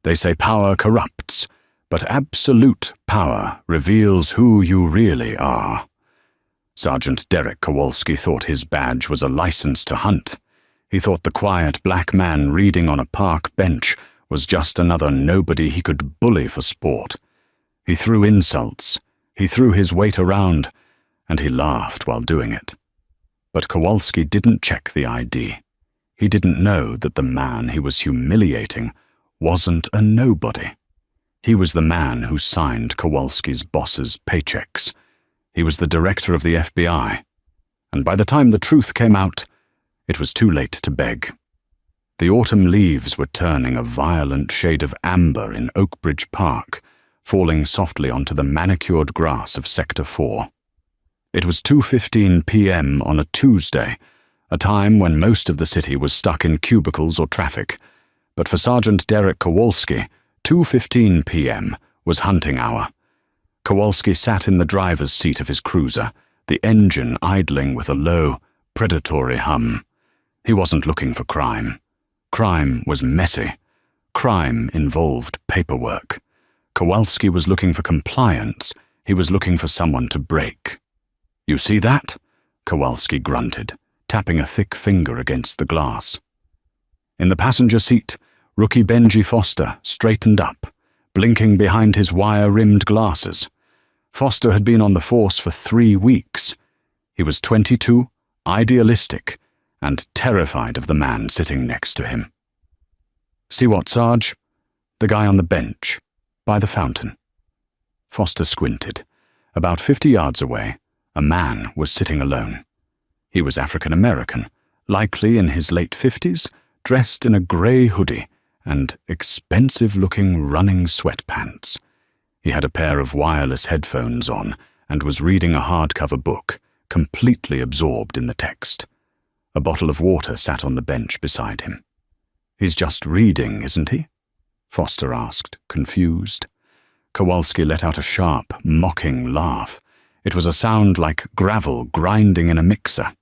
They say power corrupts, but absolute power reveals who you really are. Sergeant Derek Kowalski thought his badge was a license to hunt. He thought the quiet black man reading on a park bench was just another nobody he could bully for sport. He threw insults, he threw his weight around, and he laughed while doing it. But Kowalski didn't check the ID. He didn't know that the man he was humiliating wasn't a nobody. He was the man who signed Kowalski's boss's paychecks. He was the director of the FBI. And by the time the truth came out, it was too late to beg. The autumn leaves were turning a violent shade of amber in Oakbridge Park, falling softly onto the manicured grass of Sector 4. It was 2:15 p.m. on a Tuesday, a time when most of the city was stuck in cubicles or traffic. But for Sergeant Derek Kowalski, 2:15 p.m. was hunting hour. Kowalski sat in the driver's seat of his cruiser, the engine idling with a low, predatory hum. He wasn't looking for crime. Crime was messy. Crime involved paperwork. Kowalski was looking for compliance. He was looking for someone to break. "You see that?" Kowalski grunted, tapping a thick finger against the glass. In the passenger seat, rookie Benji Foster straightened up, blinking behind his wire-rimmed glasses. Foster had been on the force for 3 weeks. He was 22, idealistic, and terrified of the man sitting next to him. "See what, Sarge?" "The guy on the bench, by the fountain." Foster squinted. About 50 yards away, a man was sitting alone. He was African-American, likely in his late 50s, dressed in a grey hoodie and expensive-looking running sweatpants. He had a pair of wireless headphones on and was reading a hardcover book, completely absorbed in the text. A bottle of water sat on the bench beside him. "He's just reading, isn't he?" Foster asked, confused. Kowalski let out a sharp, mocking laugh. It was a sound like gravel grinding in a mixer.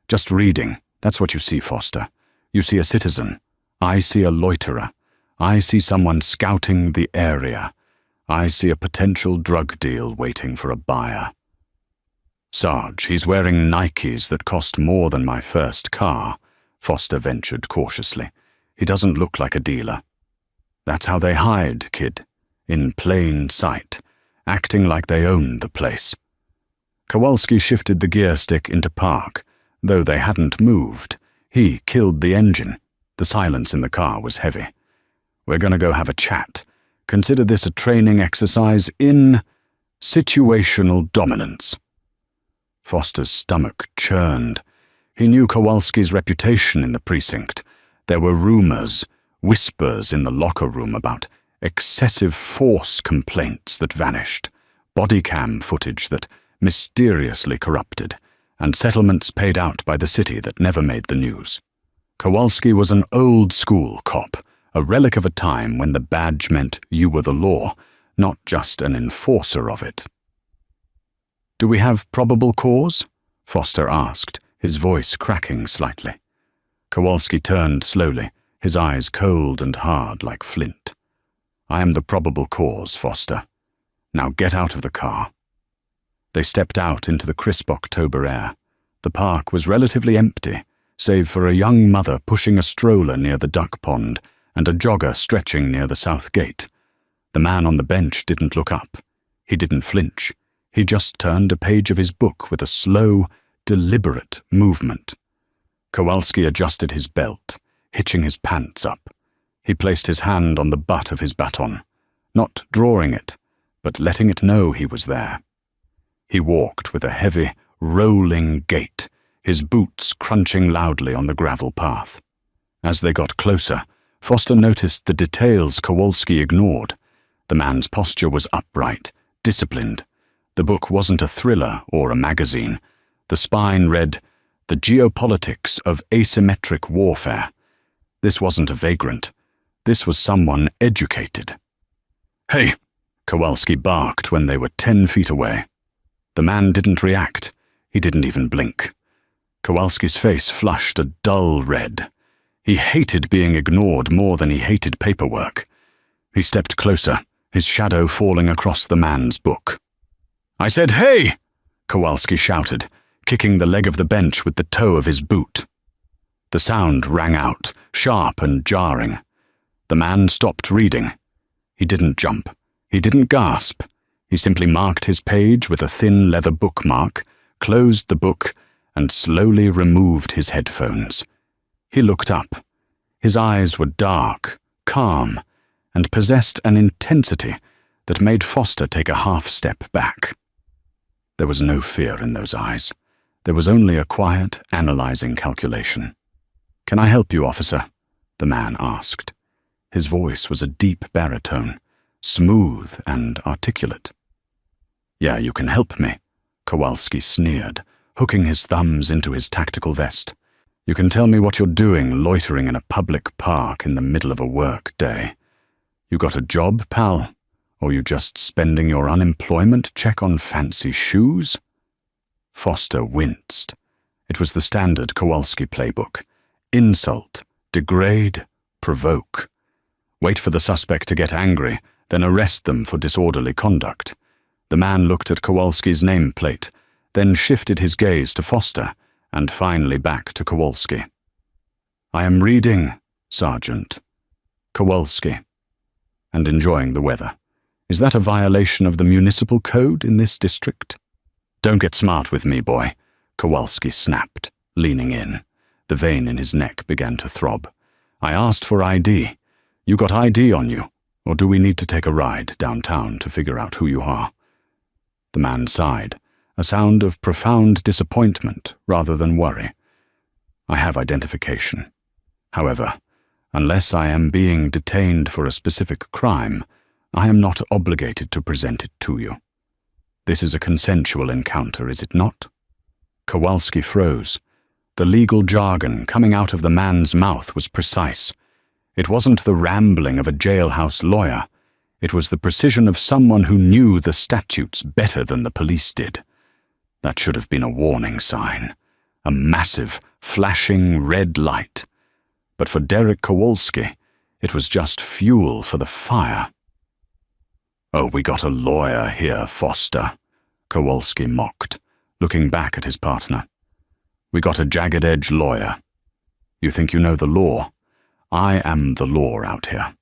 "Just reading, that's what you see, Foster. You see a citizen. I see a loiterer. I see someone scouting the area. I see a potential drug deal waiting for a buyer." "Sarge, he's wearing Nikes that cost more than my first car," Foster ventured cautiously. "He doesn't look like a dealer." "That's how they hide, kid. In plain sight, acting like they owned the place." Kowalski shifted the gear stick into park. Though they hadn't moved, he killed the engine. The silence in the car was heavy. "We're going to go have a chat. Consider this a training exercise in situational dominance." Foster's stomach churned. He knew Kowalski's reputation in the precinct. There were rumors, whispers in the locker room about excessive force complaints that vanished, body cam footage that mysteriously corrupted, and settlements paid out by the city that never made the news. Kowalski was an old-school cop, a relic of a time when the badge meant you were the law, not just an enforcer of it. "Do we have probable cause?" Foster asked, his voice cracking slightly. Kowalski turned slowly, his eyes cold and hard like flint. "I am the probable cause, Foster. Now get out of the car." They stepped out into the crisp October air. The park was relatively empty, save for a young mother pushing a stroller near the duck pond and a jogger stretching near the south gate. The man on the bench didn't look up. He didn't flinch. He just turned a page of his book with a slow, deliberate movement. Kowalski adjusted his belt, hitching his pants up. He placed his hand on the butt of his baton, not drawing it, but letting it know he was there. He walked with a heavy, rolling gait, his boots crunching loudly on the gravel path. As they got closer, Foster noticed the details Kowalski ignored. The man's posture was upright, disciplined. The book wasn't a thriller or a magazine. The spine read, "The Geopolitics of Asymmetric Warfare." This wasn't a vagrant. This was someone educated. "Hey!" Kowalski barked when they were 10 feet away. The man didn't react. He didn't even blink. Kowalski's face flushed a dull red. He hated being ignored more than he hated paperwork. He stepped closer, his shadow falling across the man's book. "I said, hey!" Kowalski shouted, kicking the leg of the bench with the toe of his boot. The sound rang out, sharp and jarring. The man stopped reading. He didn't jump. He didn't gasp. He simply marked his page with a thin leather bookmark, closed the book, and slowly removed his headphones. He looked up. His eyes were dark, calm, and possessed an intensity that made Foster take a half step back. There was no fear in those eyes. There was only a quiet, analyzing calculation. "Can I help you, officer?" the man asked. His voice was a deep baritone, smooth and articulate. "Yeah, you can help me," Kowalski sneered, hooking his thumbs into his tactical vest. "You can tell me what you're doing loitering in a public park in the middle of a work day. You got a job, pal? Or you just spending your unemployment check on fancy shoes?" Foster winced. It was the standard Kowalski playbook. Insult, degrade, provoke. Wait for the suspect to get angry, then arrest them for disorderly conduct. The man looked at Kowalski's nameplate, then shifted his gaze to Foster, and finally back to Kowalski. "I am reading, Sergeant." Kowalski. "And enjoying the weather. Is that a violation of the municipal code in this district?" "Don't get smart with me, boy," Kowalski snapped, leaning in. The vein in his neck began to throb. "I asked for ID. You got ID on you, or do we need to take a ride downtown to figure out who you are?" The man sighed, a sound of profound disappointment rather than worry. "I have identification. However, unless I am being detained for a specific crime, I am not obligated to present it to you. This is a consensual encounter, is it not?" Kowalski froze. The legal jargon coming out of the man's mouth was precise. It wasn't the rambling of a jailhouse lawyer. It was the precision of someone who knew the statutes better than the police did. That should have been a warning sign. A massive, flashing red light. But for Derek Kowalski, it was just fuel for the fire. "Oh, we got a lawyer here, Foster," Kowalski mocked, looking back at his partner. "We got a jagged-edge lawyer. You think you know the law? I am the law out here."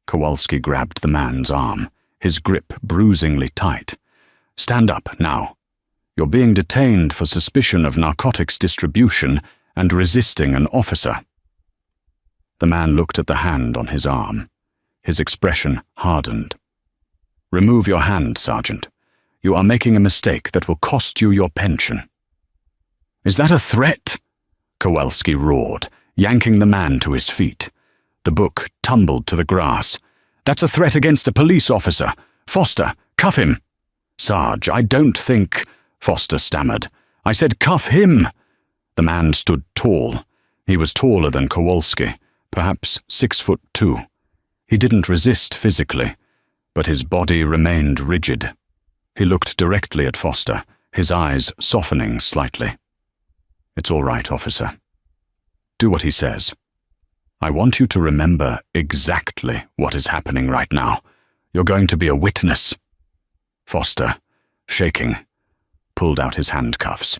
Kowalski grabbed the man's arm, his grip bruisingly tight. "Stand up, now. You're being detained for suspicion of narcotics distribution and resisting an officer." The man looked at the hand on his arm. His expression hardened. "Remove your hand, Sergeant. You are making a mistake that will cost you your pension." "Is that a threat?" Kowalski roared, yanking the man to his feet. The book tumbled to the grass. "That's a threat against a police officer. Foster, cuff him." "Sarge, I don't think—" Foster stammered. "I said cuff him." The man stood tall. He was taller than Kowalski, perhaps 6'2". He didn't resist physically, but his body remained rigid. He looked directly at Foster, his eyes softening slightly. "It's all right, officer. Do what he says. I want you to remember exactly what is happening right now. You're going to be a witness." Foster, shaking, pulled out his handcuffs.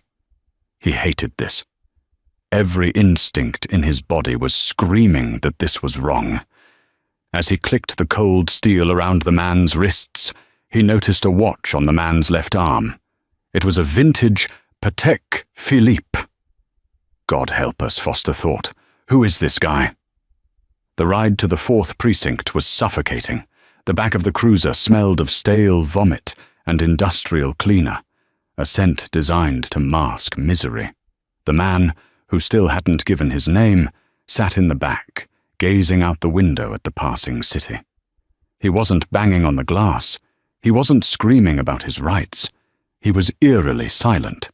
He hated this. Every instinct in his body was screaming that this was wrong. As he clicked the cold steel around the man's wrists, he noticed a watch on the man's left arm. It was a vintage Patek Philippe. God help us, Foster thought. Who is this guy? The ride to the 4th precinct was suffocating. The back of the cruiser smelled of stale vomit and industrial cleaner, a scent designed to mask misery. The man, who still hadn't given his name, sat in the back, gazing out the window at the passing city. He wasn't banging on the glass. He wasn't screaming about his rights. He was eerily silent.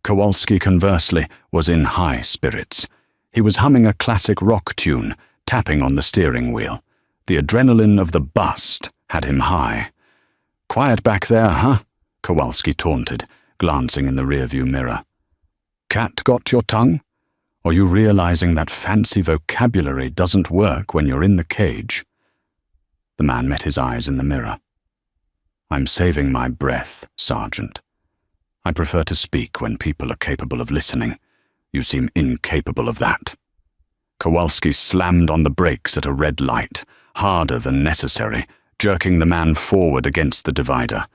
Kowalski, conversely, was in high spirits. He was humming a classic rock tune, tapping on the steering wheel. The adrenaline of the bust had him high. "Quiet back there, huh?" Kowalski taunted, glancing in the rearview mirror. "Cat got your tongue? Or you realizing that fancy vocabulary doesn't work when you're in the cage?" The man met his eyes in the mirror. "I'm saving my breath, Sergeant. I prefer to speak when people are capable of listening. You seem incapable of that." Kowalski slammed on the brakes at a red light, harder than necessary, jerking the man forward against the divider.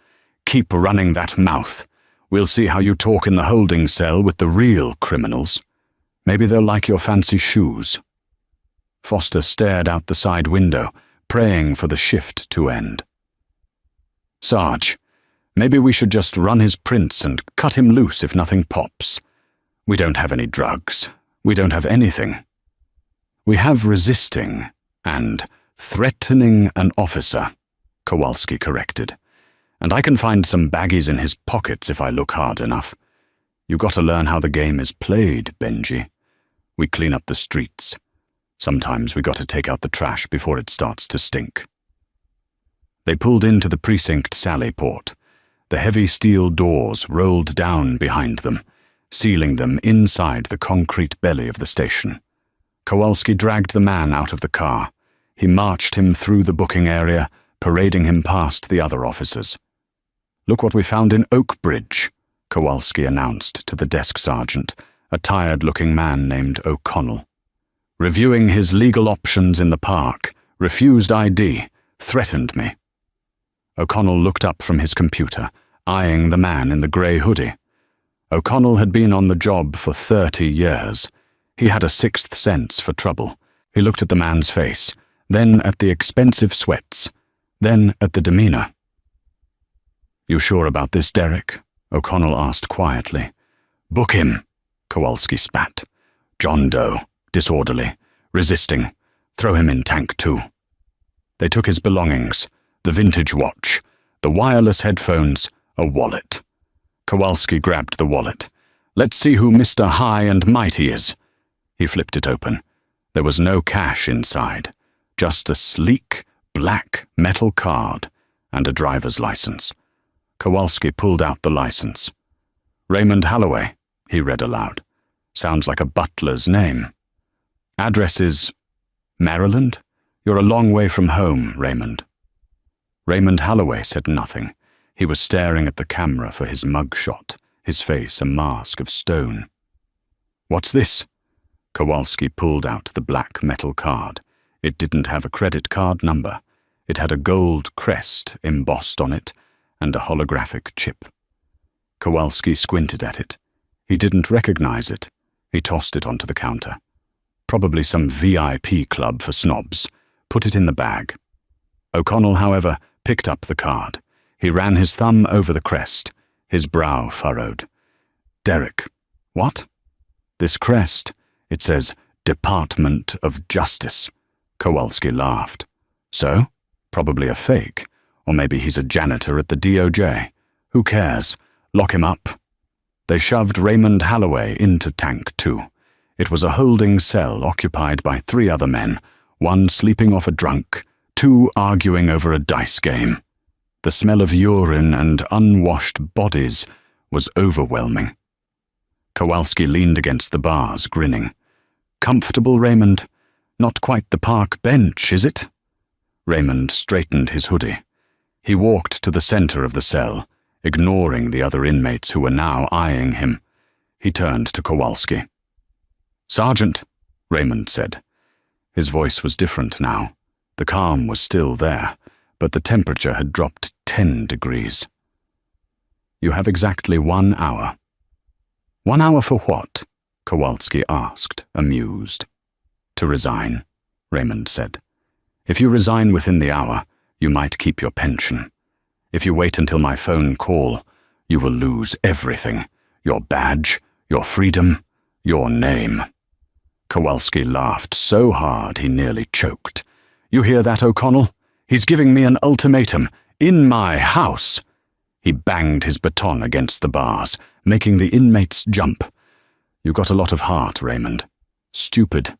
"Keep running that mouth. We'll see how you talk in the holding cell with the real criminals. Maybe they'll like your fancy shoes." Foster stared out the side window, praying for the shift to end. "Sarge, maybe we should just run his prints and cut him loose if nothing pops. We don't have any drugs. We don't have anything. We have resisting and threatening an officer," Kowalski corrected. "And I can find some baggies in his pockets if I look hard enough. You got to learn how the game is played, Benji. We clean up the streets. Sometimes we got to take out the trash before it starts to stink." They pulled into the precinct sally port. The heavy steel doors rolled down behind them, sealing them inside the concrete belly of the station. Kowalski dragged the man out of the car. He marched him through the booking area, parading him past the other officers. "Look what we found in Oakbridge," Kowalski announced to the desk sergeant, a tired-looking man named O'Connell. "Reviewing his legal options in the park, refused ID, threatened me." O'Connell looked up from his computer, eyeing the man in the grey hoodie. O'Connell had been on the job for 30 years. He had a sixth sense for trouble. He looked at the man's face, then at the expensive sweats, then at the demeanor. "You sure about this, Derek?" O'Connell asked quietly. "Book him," Kowalski spat. "John Doe, disorderly, resisting. Throw him in tank 2. They took his belongings, the vintage watch, the wireless headphones, a wallet. Kowalski grabbed the wallet. "Let's see who Mr. High and Mighty is." He flipped it open. There was no cash inside, just a sleek, black metal card and a driver's license. Kowalski pulled out the license. "Raymond Holloway," he read aloud. "Sounds like a butler's name. Address is Maryland? You're a long way from home, Raymond." Raymond Holloway said nothing. He was staring at the camera for his mugshot, his face a mask of stone. "What's this?" Kowalski pulled out the black metal card. It didn't have a credit card number. It had a gold crest embossed on it and a holographic chip. Kowalski squinted at it. He didn't recognize it. He tossed it onto the counter. Probably some VIP club for snobs. Put it in the bag. O'Connell, however, picked up the card. He ran his thumb over the crest. His brow furrowed. "Derek, what?" "This crest. It says Department of Justice." Kowalski laughed. "So? Probably a fake. Or maybe he's a janitor at the DOJ. Who cares? Lock him up." They shoved Raymond Holloway into tank 2. It was a holding cell occupied by 3 other men, 1 sleeping off a drunk, 2 arguing over a dice game. The smell of urine and unwashed bodies was overwhelming. Kowalski leaned against the bars, grinning. "Comfortable, Raymond? Not quite the park bench, is it?" Raymond straightened his hoodie. He walked to the center of the cell, ignoring the other inmates who were now eyeing him. He turned to Kowalski. "Sergeant," Raymond said. His voice was different now. The calm was still there, but the temperature had dropped 10 degrees. "You have exactly 1 hour. 1 hour for what?" Kowalski asked, amused. "To resign," Raymond said. "If you resign within the hour, you might keep your pension. If you wait until my phone call, you will lose everything. Your badge, your freedom, your name." Kowalski laughed so hard he nearly choked. "You hear that, O'Connell? He's giving me an ultimatum. In my house." He banged his baton against the bars, making the inmates jump. "You got a lot of heart, Raymond. Stupid,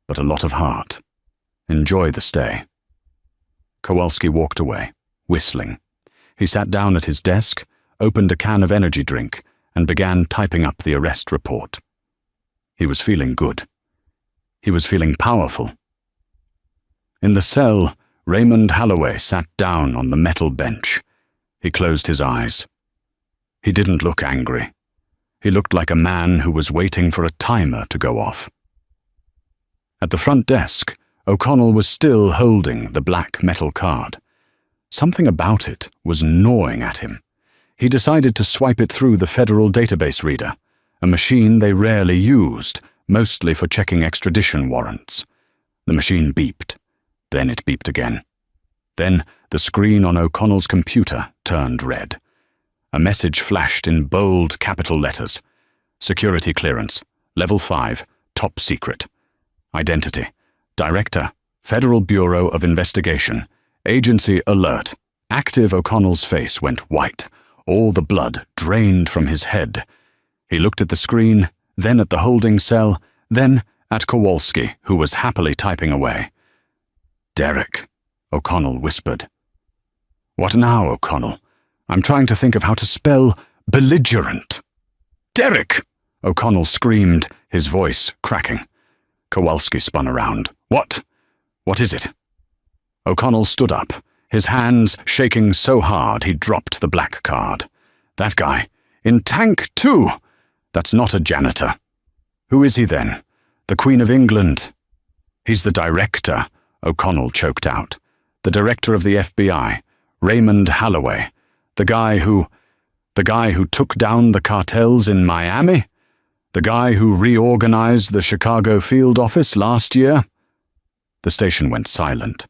but a lot of heart. Enjoy the stay." Kowalski walked away, whistling. He sat down at his desk, opened a can of energy drink, and began typing up the arrest report. He was feeling good. He was feeling powerful. In the cell, Raymond Holloway sat down on the metal bench. He closed his eyes. He didn't look angry. He looked like a man who was waiting for a timer to go off. At the front desk, O'Connell was still holding the black metal card. Something about it was gnawing at him. He decided to swipe it through the federal database reader, a machine they rarely used, mostly for checking extradition warrants. The machine beeped. Then it beeped again. Then the screen on O'Connell's computer turned red. A message flashed in bold capital letters. Security clearance, level 5, top secret. Identity, Director, Federal Bureau of Investigation. Agency alert. Active. O'Connell's face went white. All the blood drained from his head. He looked at the screen, then at the holding cell, then at Kowalski, who was happily typing away. "Derek," O'Connell whispered. "What now, O'Connell? I'm trying to think of how to spell belligerent." "Derek!" O'Connell screamed, his voice cracking. Kowalski spun around. What? What is it?" O'Connell stood up, his hands shaking so hard he dropped the black card. "That guy. In Tank 2! That's not a janitor. Who is he then? The Queen of England?" "He's the director," O'Connell choked out. "The director of the FBI, Raymond Holloway. The guy who took down the cartels in Miami? The guy who reorganized the Chicago field office last year?" The station went silent.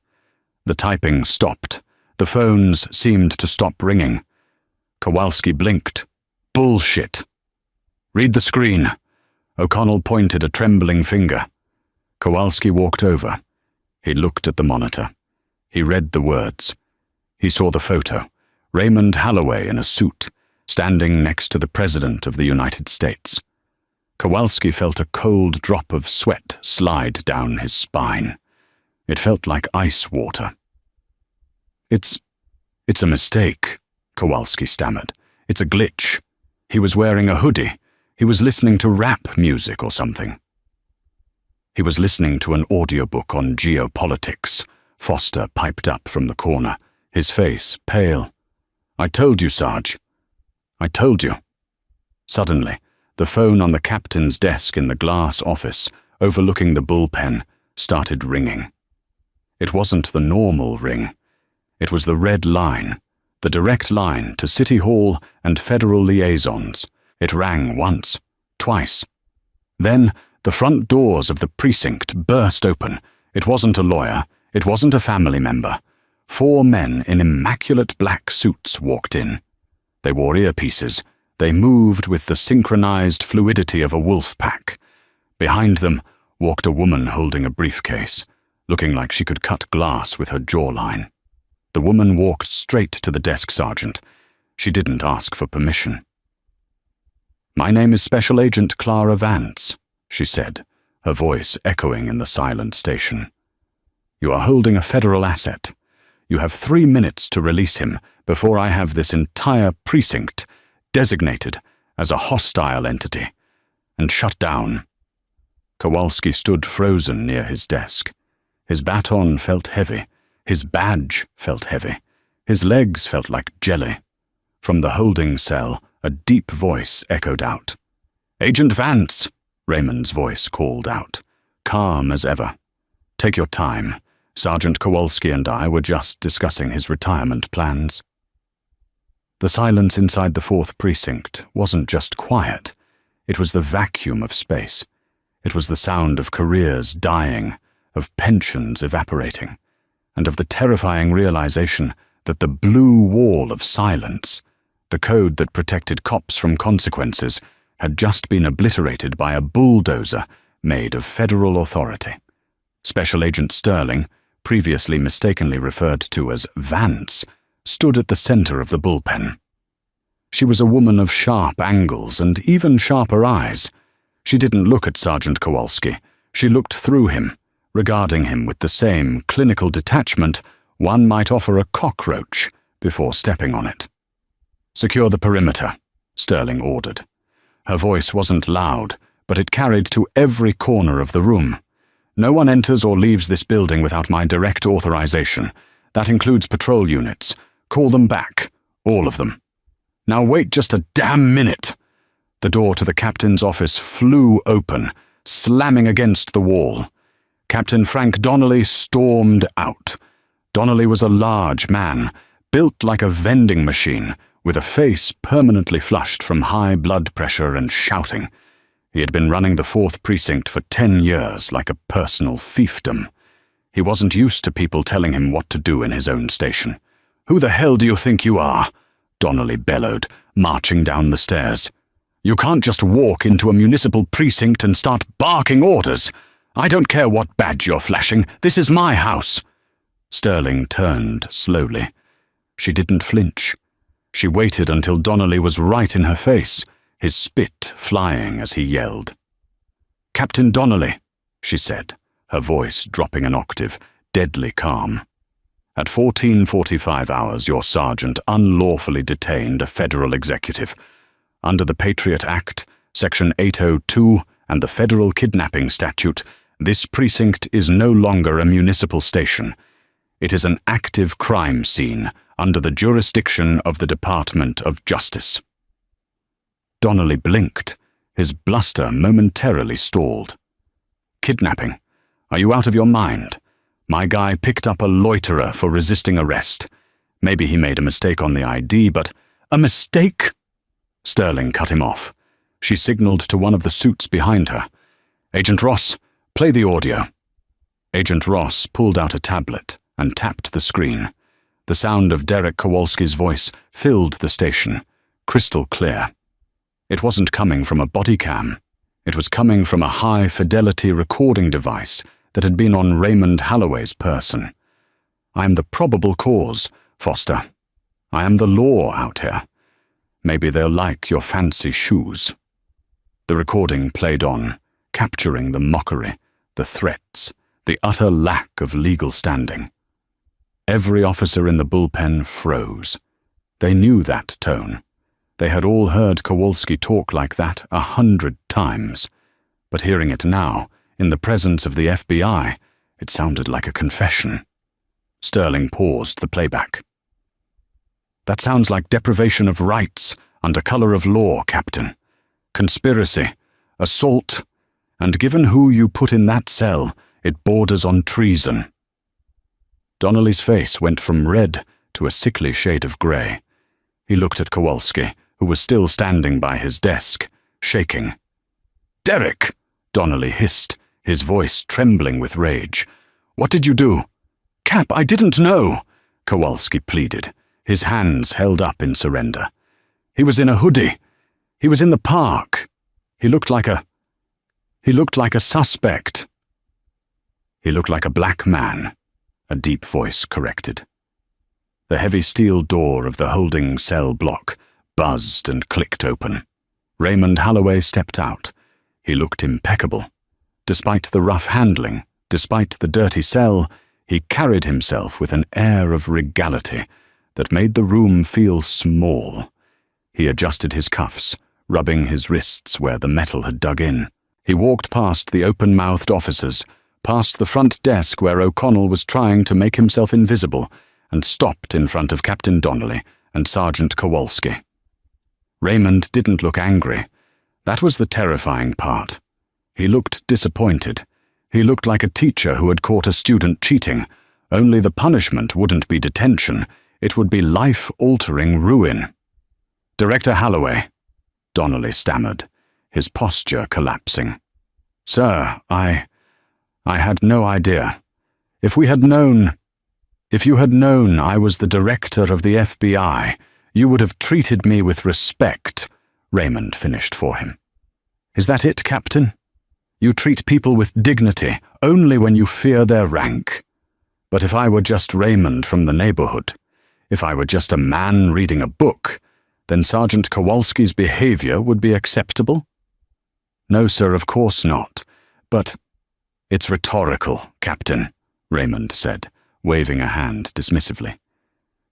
The typing stopped. The phones seemed to stop ringing. Kowalski blinked. "Bullshit." "Read the screen." O'Connell pointed a trembling finger. Kowalski walked over. He looked at the monitor. He read the words. He saw the photo. Raymond Holloway in a suit, standing next to the President of the United States. Kowalski felt a cold drop of sweat slide down his spine. It felt like ice water. It's a mistake," Kowalski stammered. "It's a glitch. He was wearing a hoodie. He was listening to rap music or something." "He was listening to an audiobook on geopolitics," Foster piped up from the corner, his face pale. "I told you, Sarge. I told you." Suddenly, the phone on the captain's desk in the glass office, overlooking the bullpen, started ringing. It wasn't the normal ring. It was the red line, the direct line to City Hall and federal liaisons. It rang once, twice. Then the front doors of the precinct burst open. It wasn't a lawyer. It wasn't a family member. 4 men in immaculate black suits walked in. They wore earpieces. They moved with the synchronized fluidity of a wolf pack. Behind them walked a woman holding a briefcase, looking like she could cut glass with her jawline. The woman walked straight to the desk sergeant. She didn't ask for permission. "My name is Special Agent Clara Vance," she said, her voice echoing in the silent station. "You are holding a federal asset. You have 3 minutes to release him before I have this entire precinct designated as a hostile entity and shut down." Kowalski stood frozen near his desk. His baton felt heavy. His badge felt heavy. His legs felt like jelly. From the holding cell, a deep voice echoed out. "Agent Vance," Raymond's voice called out, calm as ever. "Take your time. Sergeant Kowalski and I were just discussing his retirement plans." The silence inside the 4th precinct wasn't just quiet. It was the vacuum of space. It was the sound of careers dying, of pensions evaporating, and of the terrifying realization that the blue wall of silence, the code that protected cops from consequences, had just been obliterated by a bulldozer made of federal authority. Special Agent Sterling, previously mistakenly referred to as Vance, stood at the center of the bullpen. She was a woman of sharp angles and even sharper eyes. She didn't look at Sergeant Kowalski. She looked through him, regarding him with the same clinical detachment one might offer a cockroach before stepping on it. "Secure the perimeter," Sterling ordered. Her voice wasn't loud, but it carried to every corner of the room. No one enters or leaves this building without my direct authorization. That includes patrol units. Call them back. All of them. Now wait just a damn minute. The door to the captain's office flew open, slamming against the wall. Captain Frank Donnelly stormed out. Donnelly was a large man, built like a vending machine, with a face permanently flushed from high blood pressure and shouting. He had been running the 4th Precinct for 10 years like a personal fiefdom. He wasn't used to people telling him what to do in his own station. "Who the hell do you think you are?" Donnelly bellowed, marching down the stairs. "You can't just walk into a municipal precinct and start barking orders. I don't care what badge you're flashing. This is my house." Sterling turned slowly. She didn't flinch. She waited until Donnelly was right in her face, his spit flying as he yelled. "Captain Donnelly," she said, her voice dropping an octave, deadly calm. "At 14:45 hours, your sergeant unlawfully detained a federal executive. Under the Patriot Act, Section 802, and the Federal Kidnapping Statute, this precinct is no longer a municipal station. It is an active crime scene under the jurisdiction of the Department of Justice." Donnelly blinked. His bluster momentarily stalled. "Kidnapping? Are you out of your mind? My guy picked up a loiterer for resisting arrest. Maybe he made a mistake on the ID, but—" "A mistake?" Sterling cut him off. She signaled to one of the suits behind her. "Agent Ross, play the audio." Agent Ross pulled out a tablet and tapped the screen. The sound of Derek Kowalski's voice filled the station, crystal clear. It wasn't coming from a body cam. It was coming from a high-fidelity recording device that had been on Raymond Holloway's person. "I am the probable cause, Foster. I am the law out here. Maybe they'll like your fancy shoes." The recording played on, capturing the mockery, the threats, the utter lack of legal standing. Every officer in the bullpen froze. They knew that tone. They had all heard Kowalski talk like that 100 times. But hearing it now, in the presence of the FBI, it sounded like a confession. Sterling paused the playback. "That sounds like deprivation of rights under color of law, Captain. Conspiracy, assault, and given who you put in that cell, it borders on treason." Donnelly's face went from red to a sickly shade of grey. He looked at Kowalski, who was still standing by his desk, shaking. "Derek!" Donnelly hissed, his voice trembling with rage. "What did you do?" "Cap, I didn't know," Kowalski pleaded, his hands held up in surrender. "He was in a hoodie. He was in the park. He looked like a suspect." "He looked like a black man," a deep voice corrected. The heavy steel door of the holding cell block buzzed and clicked open. Raymond Holloway stepped out. He looked impeccable. Despite the rough handling, despite the dirty cell, he carried himself with an air of regality that made the room feel small. He adjusted his cuffs, rubbing his wrists where the metal had dug in. He walked past the open-mouthed officers, past the front desk where O'Connell was trying to make himself invisible, and stopped in front of Captain Donnelly and Sergeant Kowalski. Raymond didn't look angry. That was the terrifying part. He looked disappointed. He looked like a teacher who had caught a student cheating. Only the punishment wouldn't be detention. It would be life-altering ruin. "Director Holloway," Donnelly stammered, his posture collapsing. "Sir, I had no idea. If you had known I was the director of the FBI, you would have treated me with respect," Raymond finished for him. "Is that it, Captain? You treat people with dignity only when you fear their rank. But if I were just Raymond from the neighborhood, if I were just a man reading a book, then Sergeant Kowalski's behavior would be acceptable?" "No, sir, of course not. But—" "It's rhetorical, Captain," Raymond said, waving a hand dismissively.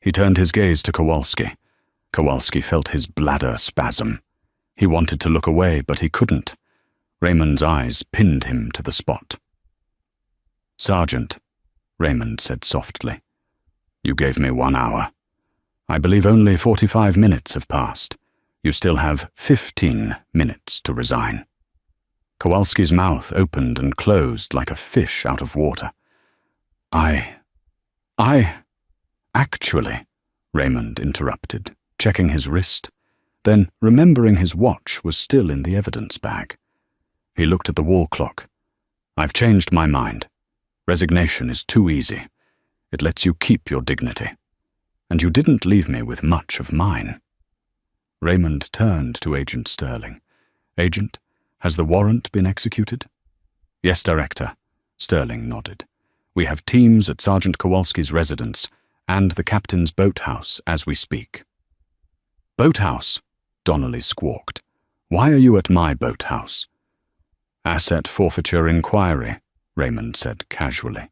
He turned his gaze to Kowalski. Kowalski felt his bladder spasm. He wanted to look away, but he couldn't. Raymond's eyes pinned him to the spot. "Sergeant," Raymond said softly, "you gave me 1 hour. I believe only 45 minutes have passed. You still have 15 minutes to resign." Kowalski's mouth opened and closed like a fish out of water. Actually, Raymond interrupted, checking his wrist, then remembering his watch was still in the evidence bag. He looked at the wall clock. "I've changed my mind. Resignation is too easy. It lets you keep your dignity. And you didn't leave me with much of mine." Raymond turned to Agent Sterling. "Agent, has the warrant been executed?" "Yes, Director," Sterling nodded. "We have teams at Sergeant Kowalski's residence and the captain's boathouse as we speak." "Boathouse?" Donnelly squawked. "Why are you at my boathouse?" "Asset forfeiture inquiry," Raymond said casually.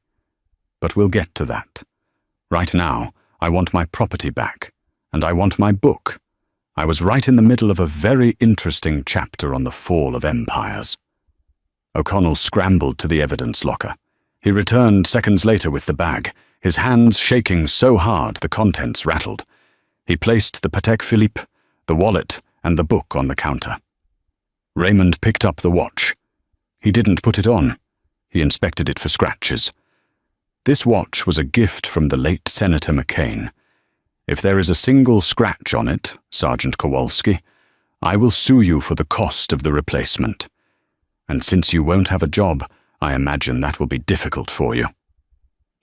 "But we'll get to that. Right now, I want my property back, and I want my book. I was right in the middle of a very interesting chapter on the fall of empires." O'Connell scrambled to the evidence locker. He returned seconds later with the bag, his hands shaking so hard the contents rattled. He placed the Patek Philippe, the wallet, and the book on the counter. Raymond picked up the watch. He didn't put it on. He inspected it for scratches. This watch was a gift from the late Senator McCain. "If there is a single scratch on it, Sergeant Kowalski, I will sue you for the cost of the replacement. And since you won't have a job, I imagine that will be difficult for you."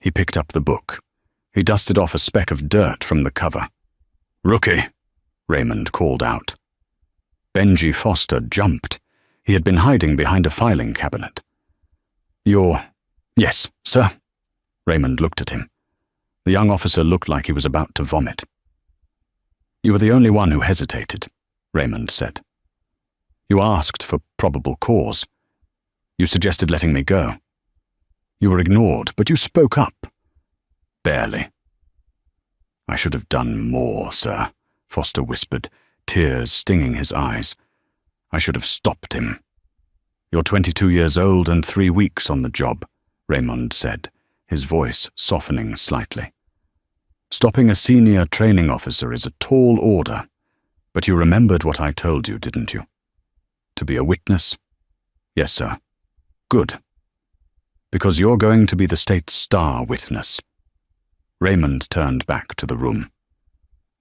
He picked up the book. He dusted off a speck of dirt from the cover. "Rookie," Raymond called out. Benji Foster jumped. He had been hiding behind a filing cabinet. "Yes, sir." Raymond looked at him. The young officer looked like he was about to vomit. "You were the only one who hesitated," Raymond said. "You asked for probable cause. You suggested letting me go. You were ignored, but you spoke up." "Barely." "I should have done more, sir," Foster whispered, tears stinging his eyes. "I should have stopped him." "You're 22 years old and 3 weeks on the job," Raymond said, his voice softening slightly. "Stopping a senior training officer is a tall order, but you remembered what I told you, didn't you? To be a witness?" "Yes, sir." "Good. Because you're going to be the state's star witness." Raymond turned back to the room.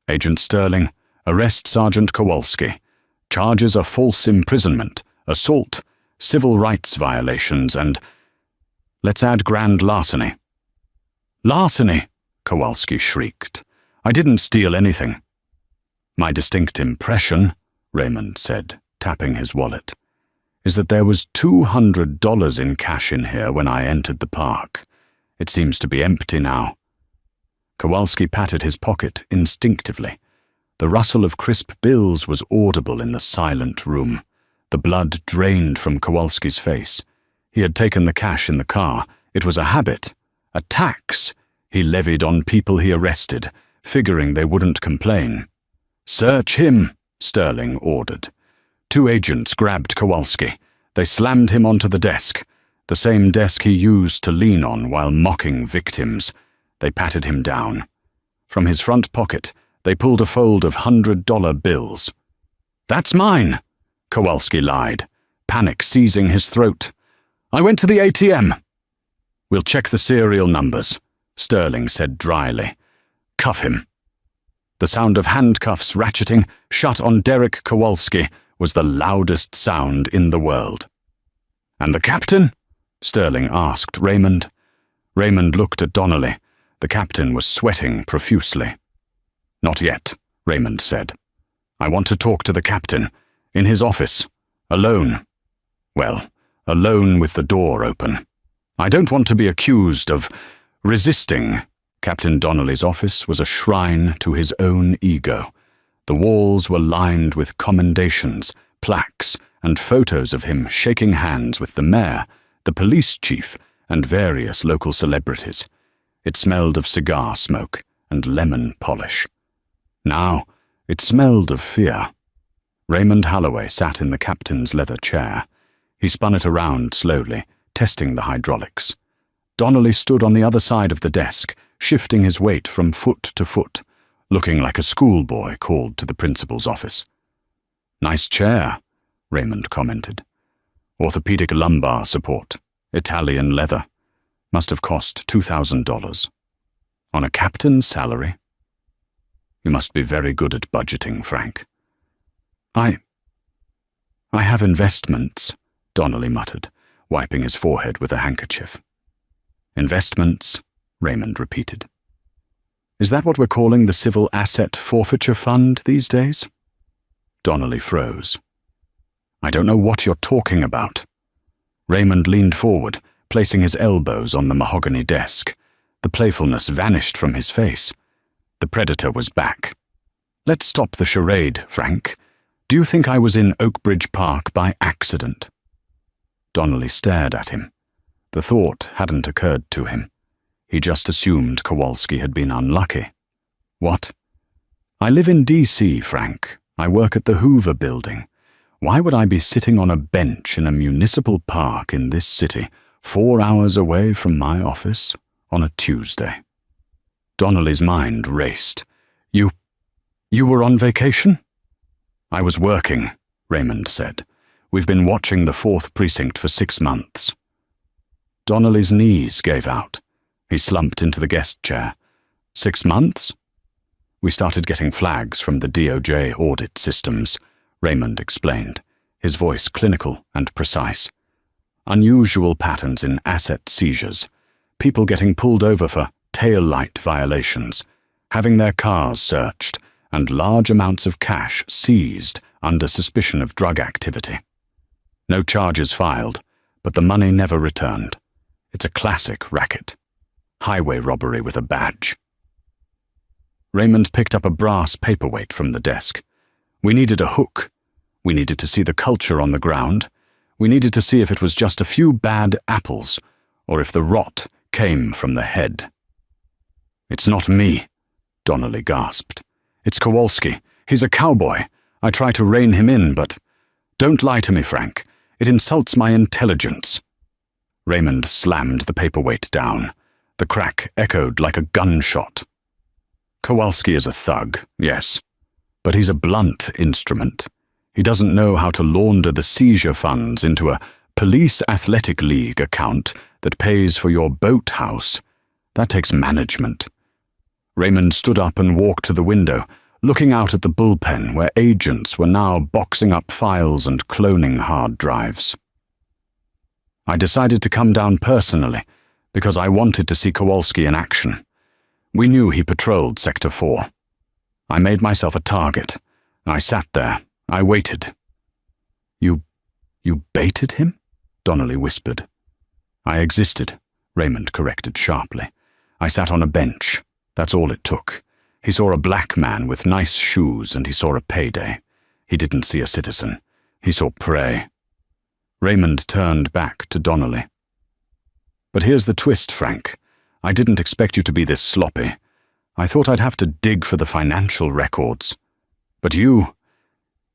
"Agent Sterling, arrest Sergeant Kowalski. Charges are false imprisonment, assault, civil rights violations, and let's add grand larceny." "Larceny!" Kowalski shrieked. "I didn't steal anything." "My distinct impression," Raymond said, tapping his wallet, "is that there was $200 in cash in here when I entered the park. It seems to be empty now." Kowalski patted his pocket instinctively. The rustle of crisp bills was audible in the silent room. The blood drained from Kowalski's face. He had taken the cash in the car. It was a habit, a tax he levied on people he arrested, figuring they wouldn't complain. "Search him," Sterling ordered. 2 agents grabbed Kowalski. They slammed him onto the desk, the same desk he used to lean on while mocking victims. They patted him down. From his front pocket, they pulled a fold of $100 bills. "That's mine," Kowalski lied, panic seizing his throat. "I went to the ATM." "We'll check the serial numbers," Sterling said dryly. "Cuff him." The sound of handcuffs ratcheting shut on Derek Kowalski was the loudest sound in the world. "And the captain?" Sterling asked Raymond. Raymond looked at Donnelly. The captain was sweating profusely. "Not yet," Raymond said. "I want to talk to the captain, in his office, alone. Well, alone with the door open. I don't want to be accused of resisting." Captain Donnelly's office was a shrine to his own ego. The walls were lined with commendations, plaques, and photos of him shaking hands with the mayor, the police chief, and various local celebrities. It smelled of cigar smoke and lemon polish. Now, it smelled of fear. Raymond Holloway sat in the captain's leather chair. He spun it around slowly, testing the hydraulics. Donnelly stood on the other side of the desk, shifting his weight from foot to foot, looking like a schoolboy called to the principal's office. "Nice chair," Raymond commented. "Orthopedic lumbar support, Italian leather. Must have cost $2,000. On a captain's salary? You must be very good at budgeting, Frank." I have investments," Donnelly muttered, wiping his forehead with a handkerchief. "Investments," Raymond repeated. "Is that what we're calling the Civil Asset Forfeiture Fund these days?" Donnelly froze. "I don't know what you're talking about." Raymond leaned forward, placing his elbows on the mahogany desk. The playfulness vanished from his face. The predator was back. "Let's stop the charade, Frank. Do you think I was in Oakbridge Park by accident?" Donnelly stared at him. The thought hadn't occurred to him. He just assumed Kowalski had been unlucky. "What?" "I live in D.C., Frank. I work at the Hoover Building. Why would I be sitting on a bench in a municipal park in this city, 4 hours away from my office, on a Tuesday?" Donnelly's mind raced. You were on vacation?" "I was working," Raymond said. "We've been watching the 4th Precinct for 6 months." Donnelly's knees gave out. He slumped into the guest chair. 6 months? "We started getting flags from the DOJ audit systems," Raymond explained, his voice clinical and precise. "Unusual patterns in asset seizures. People getting pulled over for tail light violations, having their cars searched, and large amounts of cash seized under suspicion of drug activity. No charges filed, but the money never returned. It's a classic racket. Highway robbery with a badge." Raymond picked up a brass paperweight from the desk. "We needed a hook. We needed to see the culture on the ground. We needed to see if it was just a few bad apples, or if the rot came from the head." "It's not me," Donnelly gasped. "It's Kowalski. He's a cowboy. I try to rein him in, but—" "Don't lie to me, Frank. It insults my intelligence." Raymond slammed the paperweight down. The crack echoed like a gunshot. "Kowalski is a thug, yes, but he's a blunt instrument. He doesn't know how to launder the seizure funds into a police athletic league account that pays for your boathouse. That takes management." Raymond stood up and walked to the window, looking out at the bullpen where agents were now boxing up files and cloning hard drives. "I decided to come down personally because I wanted to see Kowalski in action. We knew he patrolled Sector 4. I made myself a target. I sat there. I waited." You baited him?" Donnelly whispered. "I existed," Raymond corrected sharply. "I sat on a bench. That's all it took. He saw a black man with nice shoes and he saw a payday. He didn't see a citizen. He saw prey." Raymond turned back to Donnelly. "But here's the twist, Frank. I didn't expect you to be this sloppy. I thought I'd have to dig for the financial records. But you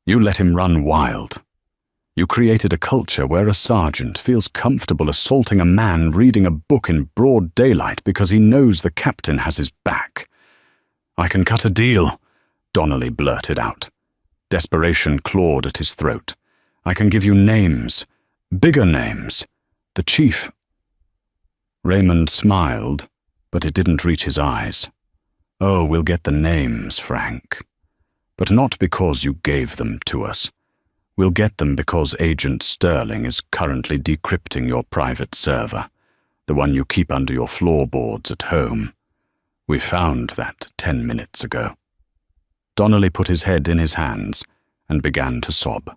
let him run wild. You created a culture where a sergeant feels comfortable assaulting a man reading a book in broad daylight because he knows the captain has his back. "I can cut a deal," Donnelly blurted out. Desperation clawed at his throat. "I can give you names. Bigger names. The chief." Raymond smiled, but it didn't reach his eyes. "Oh, we'll get the names, Frank. But not because you gave them to us. We'll get them because Agent Sterling is currently decrypting your private server, the one you keep under your floorboards at home. We found that 10 minutes ago." Donnelly put his head in his hands and began to sob.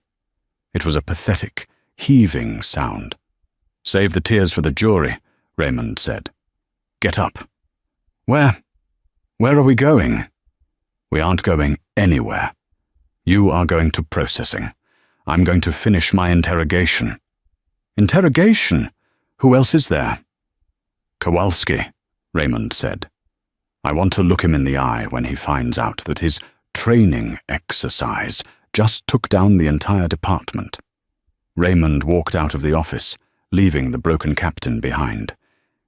It was a pathetic, heaving sound. "Save the tears for the jury," Raymond said. "Get up." Where are we going?" "We aren't going anywhere. You are going to processing. I'm going to finish my interrogation." "Interrogation? Who else is there?" "Kowalski," Raymond said. "I want to look him in the eye when he finds out that his training exercise just took down the entire department." Raymond walked out of the office, leaving the broken captain behind.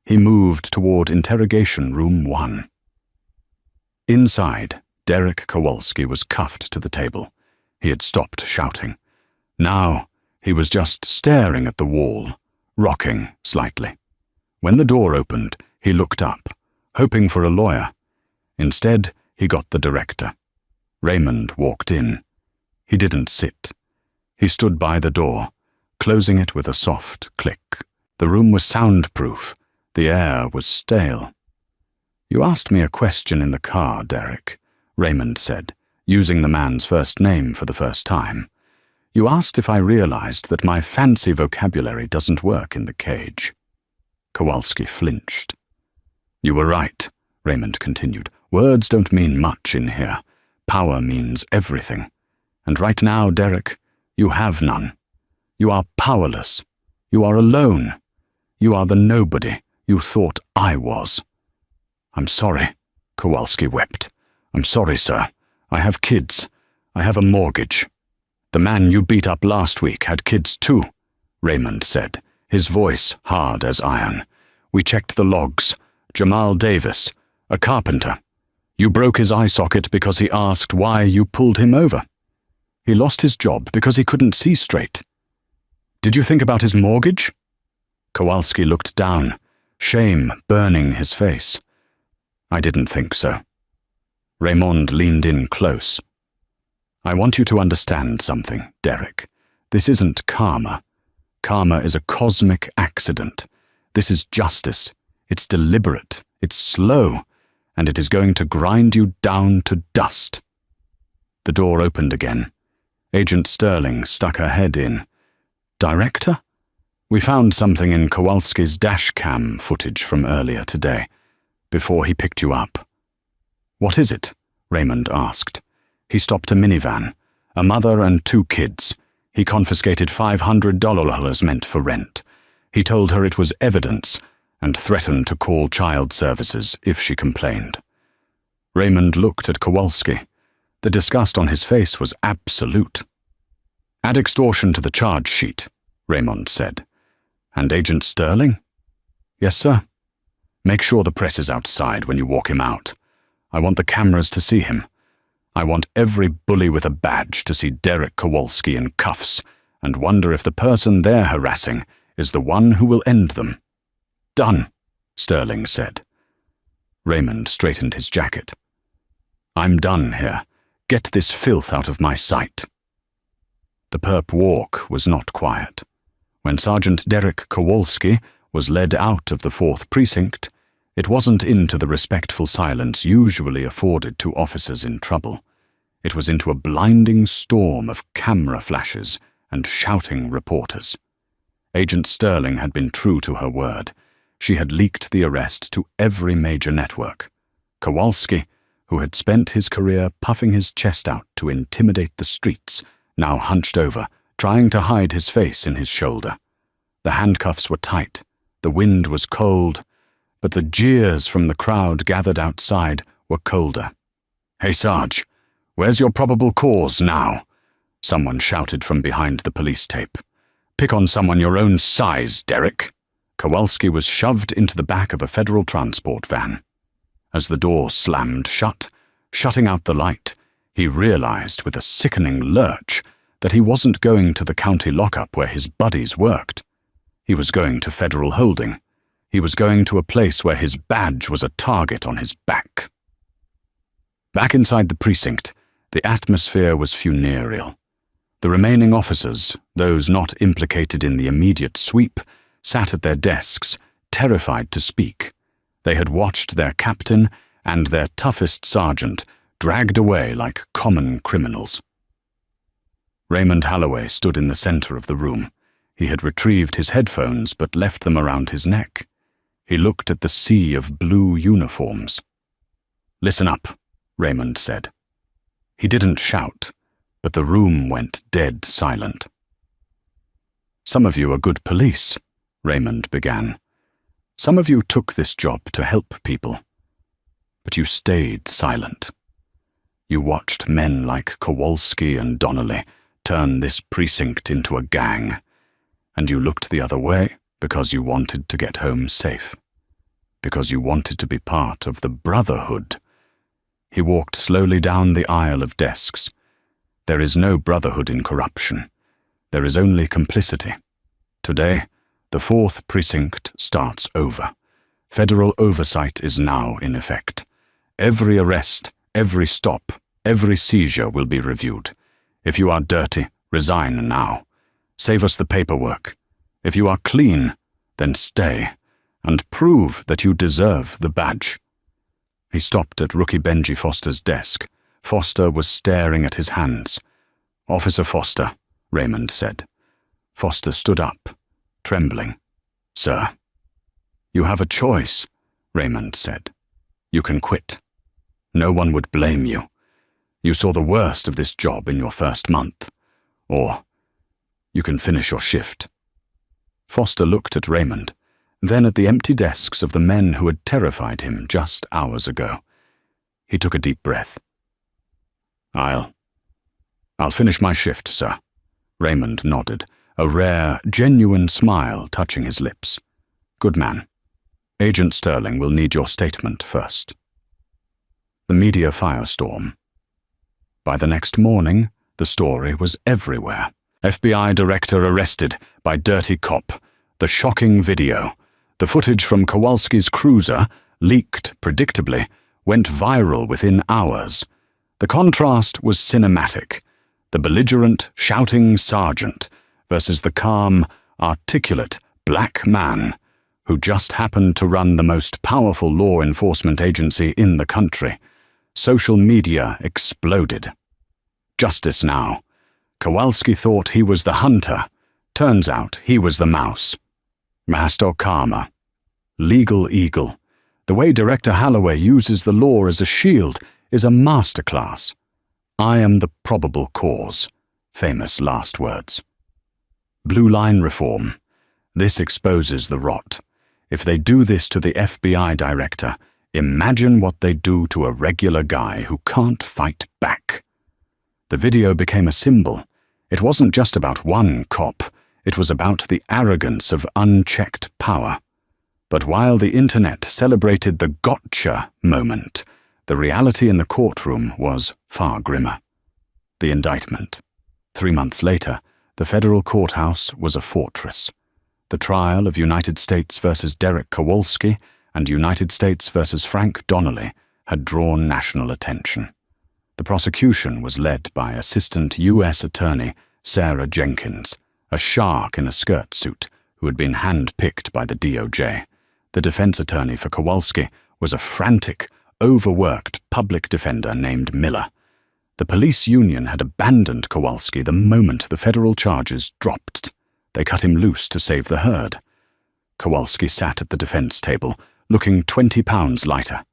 He moved toward interrogation room 1. Inside, Derek Kowalski was cuffed to the table. He had stopped shouting. Now, he was just staring at the wall, rocking slightly. When the door opened, he looked up, hoping for a lawyer. Instead, he got the director. Raymond walked in. He didn't sit. He stood by the door, closing it with a soft click. The room was soundproof. The air was stale. "You asked me a question in the car, Derek," Raymond said, using the man's first name for the first time. "You asked if I realized that my fancy vocabulary doesn't work in the cage." Kowalski flinched. "You were right," Raymond continued. "Words don't mean much in here. Power means everything. And right now, Derek, you have none. You are powerless. You are alone. You are the nobody you thought I was." "I'm sorry," Kowalski wept. "I'm sorry, sir. I have kids. I have a mortgage." "The man you beat up last week had kids too," Raymond said, his voice hard as iron. "We checked the logs. Jamal Davis, a carpenter. You broke his eye socket because he asked why you pulled him over. He lost his job because he couldn't see straight. Did you think about his mortgage?" Kowalski looked down, shame burning his face. "I didn't think so." Raymond leaned in close. "I want you to understand something, Derek. This isn't karma. Karma is a cosmic accident. This is justice. It's deliberate. It's slow. And it is going to grind you down to dust." The door opened again. Agent Sterling stuck her head in. "Director? We found something in Kowalski's dash cam footage from earlier today, before he picked you up." "What is it?" Raymond asked. He stopped a minivan, a mother and 2 kids. He confiscated $500 meant for rent. He told her it was evidence and threatened to call child services if she complained. Raymond looked at Kowalski. The disgust on his face was absolute. "Add extortion to the charge sheet," Raymond said. "And Agent Sterling?" "Yes, sir." "Make sure the press is outside when you walk him out. I want the cameras to see him. I want every bully with a badge to see Derek Kowalski in cuffs and wonder if the person they're harassing is the one who will end them." "Done," Sterling said. Raymond straightened his jacket. "I'm done here. Get this filth out of my sight." The perp walk was not quiet. When Sergeant Derek Kowalski was led out of the 4th Precinct, it wasn't into the respectful silence usually afforded to officers in trouble. It was into a blinding storm of camera flashes and shouting reporters. Agent Sterling had been true to her word. She had leaked the arrest to every major network. Kowalski, who had spent his career puffing his chest out to intimidate the streets, now hunched over, trying to hide his face in his shoulder. The handcuffs were tight, the wind was cold, but the jeers from the crowd gathered outside were colder. "Hey, Sarge, where's your probable cause now?" someone shouted from behind the police tape. "Pick on someone your own size, Derek." Kowalski was shoved into the back of a federal transport van. As the door slammed shut, shutting out the light, he realized with a sickening lurch that he wasn't going to the county lockup where his buddies worked. He was going to federal holding. He was going to a place where his badge was a target on his back. Back inside the precinct, the atmosphere was funereal. The remaining officers, those not implicated in the immediate sweep, sat at their desks, terrified to speak. They had watched their captain and their toughest sergeant dragged away like common criminals. Raymond Holloway stood in the center of the room. He had retrieved his headphones but left them around his neck. He looked at the sea of blue uniforms. "Listen up," Raymond said. He didn't shout, but the room went dead silent. "Some of you are good police," Raymond began. "Some of you took this job to help people. But you stayed silent. You watched men like Kowalski and Donnelly turn this precinct into a gang, and you looked the other way because you wanted to get home safe. because you wanted to be part of the brotherhood. He walked slowly down the aisle of desks. There is no brotherhood in corruption. There is only complicity. Today, the 4th precinct starts over. Federal oversight is now in effect. Every arrest, every stop, every seizure will be reviewed. If you are dirty, resign now. Save us the paperwork. If you are clean, then stay, and prove that you deserve the badge. He stopped at Rookie Benji Foster's desk. Foster was staring at his hands. "Officer Foster," Raymond said. Foster stood up, trembling. "Sir." "You have a choice," Raymond said. "You can quit. No one would blame you. You saw the worst of this job in your first month. Or you can finish your shift." Foster looked at Raymond, then at the empty desks of the men who had terrified him just hours ago. He took a deep breath. I'll finish my shift, sir." Raymond nodded, a rare, genuine smile touching his lips. "Good man. Agent Sterling will need your statement first." The media firestorm. By the next morning, the story was everywhere. FBI director arrested by dirty cop. The shocking video. The footage from Kowalski's cruiser, leaked predictably, went viral within hours. The contrast was cinematic. The belligerent, shouting sergeant versus the calm, articulate black man who just happened to run the most powerful law enforcement agency in the country. Social media exploded. Justice now. Kowalski thought he was the hunter. Turns out he was the mouse. Master Karma. Legal eagle. The way Director Holloway uses the law as a shield is a masterclass. "I am the probable cause." Famous last words. Blue line reform. This exposes the rot. If they do this to the FBI director, imagine what they do to a regular guy who can't fight back. The video became a symbol. It wasn't just about one cop. It was about the arrogance of unchecked power. But while the internet celebrated the gotcha moment, the reality in the courtroom was far grimmer. The indictment. 3 months later, the federal courthouse was a fortress. The trial of United States versus Derek Kowalski and United States versus Frank Donnelly had drawn national attention. The prosecution was led by Assistant U.S. Attorney Sarah Jenkins, a shark in a skirt suit who had been hand-picked by the DOJ. The defense attorney for Kowalski was a frantic, overworked public defender named Miller. The police union had abandoned Kowalski the moment the federal charges dropped. They cut him loose to save the herd. Kowalski sat at the defense table, looking 20 pounds lighter.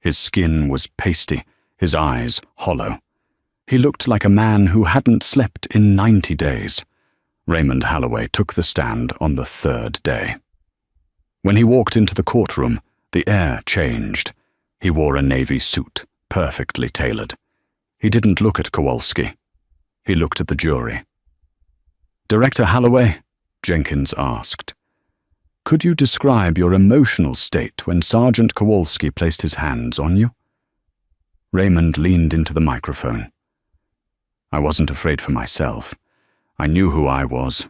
His skin was pasty, his eyes hollow. He looked like a man who hadn't slept in 90 days. Raymond Holloway took the stand on the 3rd day. When he walked into the courtroom, the air changed. He wore a navy suit, perfectly tailored. He didn't look at Kowalski. He looked at the jury. "Director Holloway," Jenkins asked, "could you describe your emotional state when Sergeant Kowalski placed his hands on you?" Raymond leaned into the microphone. "I wasn't afraid for myself. I knew who I was.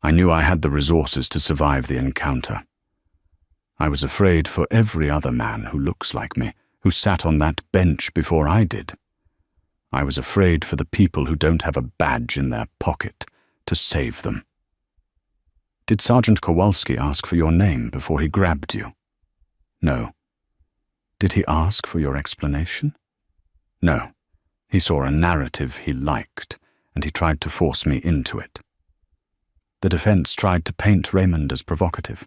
I knew I had the resources to survive the encounter. I was afraid for every other man who looks like me, who sat on that bench before I did. I was afraid for the people who don't have a badge in their pocket to save them." "Did Sergeant Kowalski ask for your name before he grabbed you?" "No." "Did he ask for your explanation?" "No. He saw a narrative he liked, and he tried to force me into it." The defense tried to paint Raymond as provocative.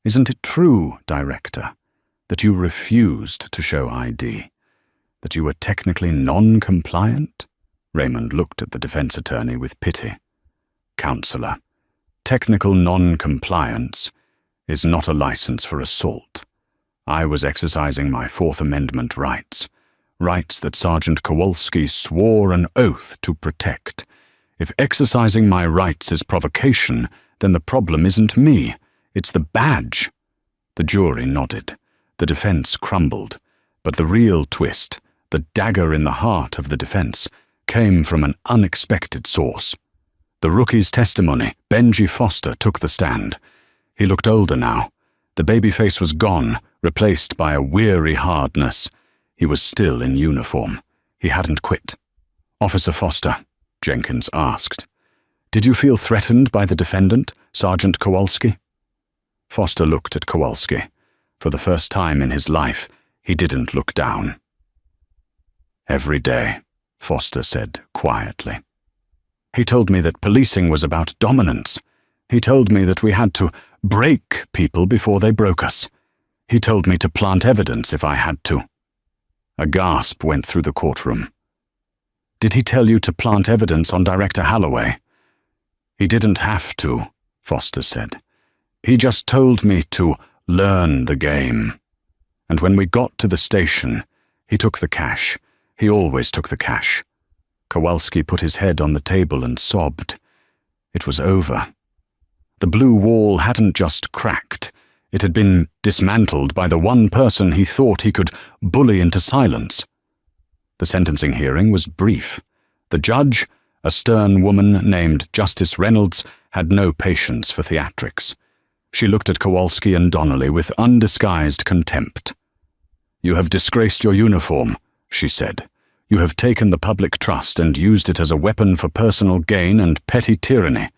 "Isn't it true, Director, that you refused to show ID? That you were technically non-compliant?" Raymond looked at the defense attorney with pity. "Counselor, technical non-compliance is not a license for assault. I was exercising my Fourth Amendment rights, rights that Sergeant Kowalski swore an oath to protect. If exercising my rights is provocation, then the problem isn't me, it's the badge. The jury nodded. The defense crumbled. But the real twist, the dagger in the heart of the defense, came from an unexpected source. The rookie's testimony. Benji Foster took the stand. He looked older now. The baby face was gone, replaced by a weary hardness. He was still in uniform. He hadn't quit. "Officer Foster," Jenkins asked, "did you feel threatened by the defendant, Sergeant Kowalski?" Foster looked at Kowalski. For the first time in his life, he didn't look down. "Every day," Foster said quietly. "He told me that policing was about dominance. He told me that we had to break people before they broke us. He told me to plant evidence if I had to." A gasp went through the courtroom. "Did he tell you to plant evidence on Director Holloway?" "He didn't have to," Foster said. "He just told me to learn the game. And when we got to the station, he took the cash. He always took the cash." Kowalski put his head on the table and sobbed. It was over. The blue wall hadn't just cracked. It had been dismantled by the one person he thought he could bully into silence. The sentencing hearing was brief. The judge, a stern woman named Justice Reynolds, had no patience for theatrics. She looked at Kowalski and Donnelly with undisguised contempt. "You have disgraced your uniform," she said. "You have taken the public trust and used it as a weapon for personal gain and petty tyranny.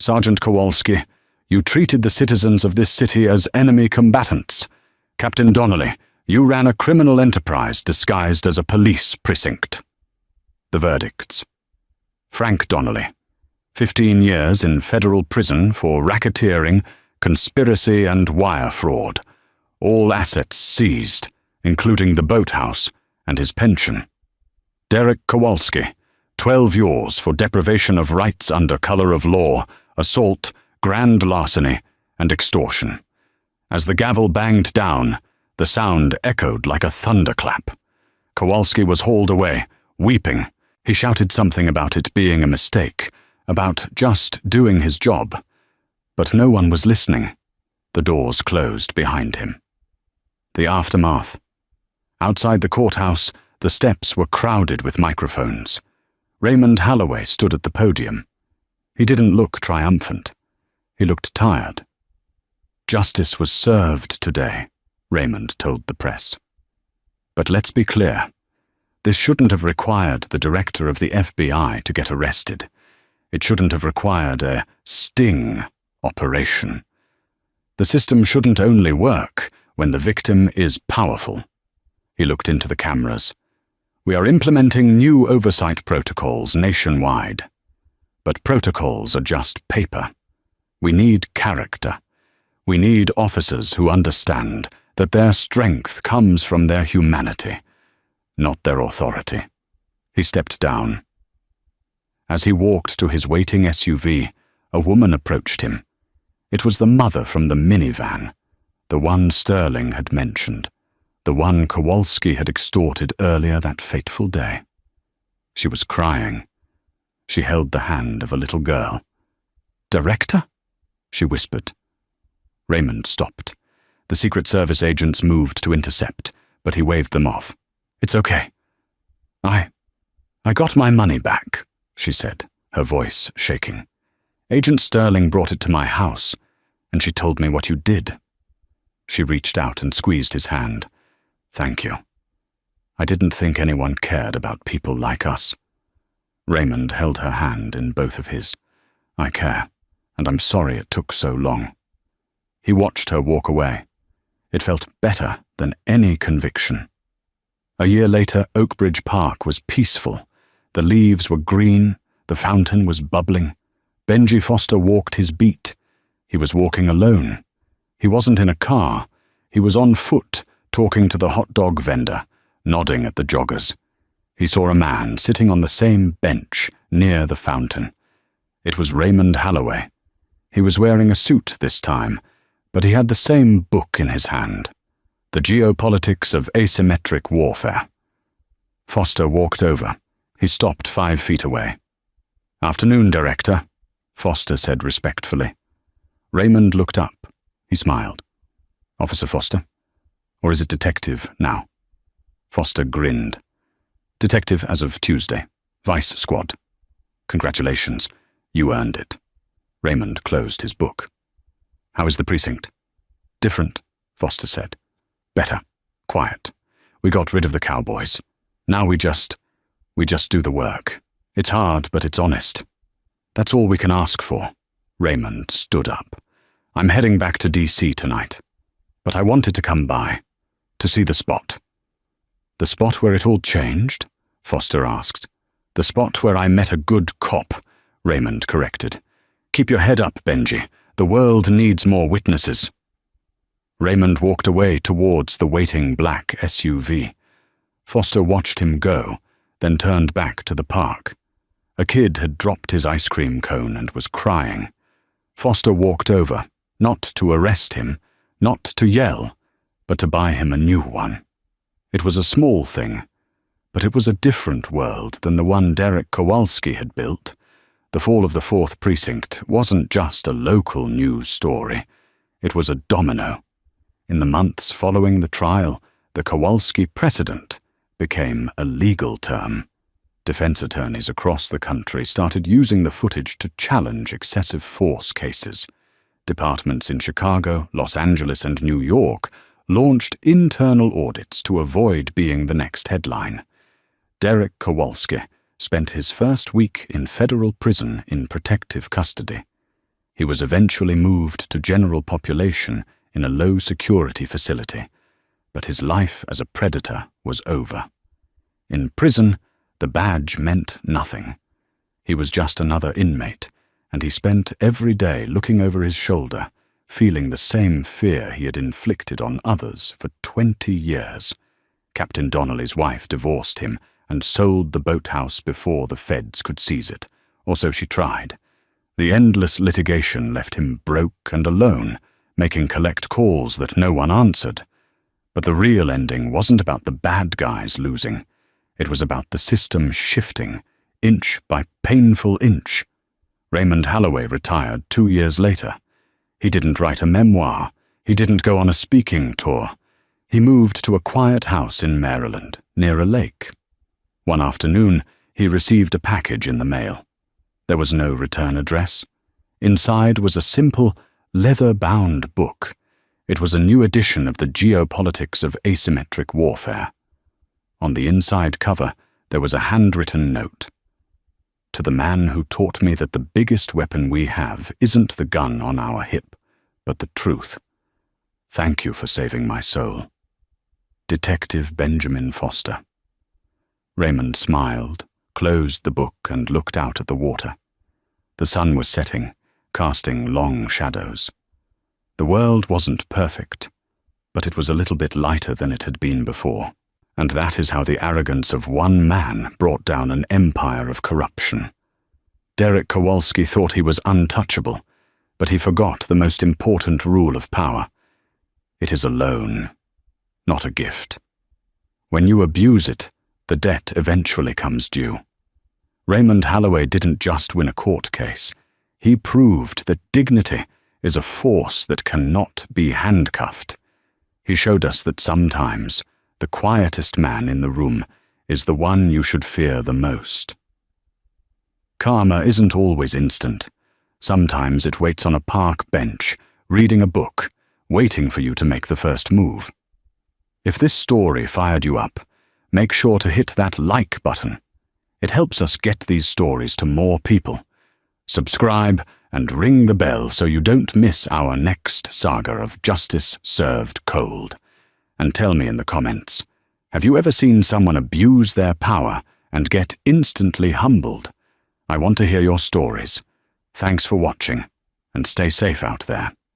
Sergeant Kowalski, you treated the citizens of this city as enemy combatants. Captain Donnelly, you ran a criminal enterprise disguised as a police precinct." The verdicts. Frank Donnelly, 15 years in federal prison for racketeering, conspiracy and wire fraud. All assets seized, including the boathouse and his pension. Derek Kowalski, 12 years for deprivation of rights under color of law, assault, grand larceny, and extortion. As the gavel banged down, the sound echoed like a thunderclap. Kowalski was hauled away, weeping. He shouted something about it being a mistake, about just doing his job. But no one was listening. The doors closed behind him. The aftermath. Outside the courthouse, the steps were crowded with microphones. Raymond Holloway stood at the podium. He didn't look triumphant. He looked tired. "Justice was served today," Raymond told the press. "But let's be clear. This shouldn't have required the director of the FBI to get arrested. It shouldn't have required a sting operation. The system shouldn't only work when the victim is powerful." He looked into the cameras. "We are implementing new oversight protocols nationwide. But protocols are just paper. We need character. We need officers who understand that their strength comes from their humanity, not their authority." He stepped down. As he walked to his waiting SUV, a woman approached him. It was the mother from the minivan, the one Sterling had mentioned, the one Kowalski had extorted earlier that fateful day. She was crying. She held the hand of a little girl. "Director?" she whispered. Raymond stopped. The Secret Service agents moved to intercept, but he waved them off. "It's okay. I got my money back," she said, her voice shaking. "Agent Sterling brought it to my house, and she told me what you did." She reached out and squeezed his hand. "Thank you. I didn't think anyone cared about people like us." Raymond held her hand in both of his. "I care, and I'm sorry it took so long." He watched her walk away. It felt better than any conviction. A year later, Oakbridge Park was peaceful. The leaves were green, the fountain was bubbling. Benji Foster walked his beat. He was walking alone. He wasn't in a car. He was on foot, talking to the hot dog vendor, nodding at the joggers. He saw a man sitting on the same bench near the fountain. It was Raymond Holloway. He was wearing a suit this time, but he had the same book in his hand, The Geopolitics of Asymmetric Warfare. Foster walked over. He stopped 5 feet away. "Afternoon, Director," Foster said respectfully. Raymond looked up. He smiled. Officer Foster? Or is it detective now? Foster grinned. Detective as of Tuesday. Vice Squad. Congratulations. You earned it. Raymond closed his book. How is the precinct? Different, Foster said. Better. Quiet. We got rid of the cowboys. Now we just do the work. It's hard, but it's honest. That's all we can ask for. Raymond stood up. I'm heading back to D.C. tonight. But I wanted to come by. To see the spot. The spot where it all changed? Foster asked. The spot where I met a good cop, Raymond corrected. Keep your head up, Benji. The world needs more witnesses. Raymond walked away towards the waiting black SUV. Foster watched him go, then turned back to the park. A kid had dropped his ice cream cone and was crying. Foster walked over, not to arrest him, not to yell, but to buy him a new one. It was a small thing, but it was a different world than the one Derek Kowalski had built. The fall of the 4th Precinct wasn't just a local news story. It was a domino. In the months following the trial, the Kowalski precedent became a legal term. Defense attorneys across the country started using the footage to challenge excessive force cases. Departments in Chicago, Los Angeles, and New York launched internal audits to avoid being the next headline. Derek Kowalski spent his first week in federal prison in protective custody. He was eventually moved to general population in a low-security facility, but his life as a predator was over. In prison, the badge meant nothing. He was just another inmate, and he spent every day looking over his shoulder, feeling the same fear he had inflicted on others for 20 years. Captain Donnelly's wife divorced him and sold the boathouse before the feds could seize it, or so she tried. The endless litigation left him broke and alone, making collect calls that no one answered. But the real ending wasn't about the bad guys losing. It was about the system shifting, inch by painful inch. Raymond Holloway retired 2 years later. He didn't write a memoir. He didn't go on a speaking tour. He moved to a quiet house in Maryland, near a lake. One afternoon, he received a package in the mail. There was no return address. Inside was a simple, leather-bound book. It was a new edition of the Geopolitics of Asymmetric Warfare. On the inside cover, there was a handwritten note. To the man who taught me that the biggest weapon we have isn't the gun on our hip, but the truth. Thank you for saving my soul. Detective Benjamin Foster. Raymond smiled, closed the book, and looked out at the water. The sun was setting, casting long shadows. The world wasn't perfect, but it was a little bit lighter than it had been before. And that is how the arrogance of one man brought down an empire of corruption. Derek Kowalski thought he was untouchable, but he forgot the most important rule of power. It is a loan, not a gift. When you abuse it, the debt eventually comes due. Raymond Holloway didn't just win a court case. He proved that dignity is a force that cannot be handcuffed. He showed us that sometimes the quietest man in the room is the one you should fear the most. Karma isn't always instant. Sometimes it waits on a park bench, reading a book, waiting for you to make the first move. If this story fired you up, make sure to hit that like button. It helps us get these stories to more people. Subscribe and ring the bell so you don't miss our next saga of justice served cold. And tell me in the comments, have you ever seen someone abuse their power and get instantly humbled? I want to hear your stories. Thanks for watching, and stay safe out there.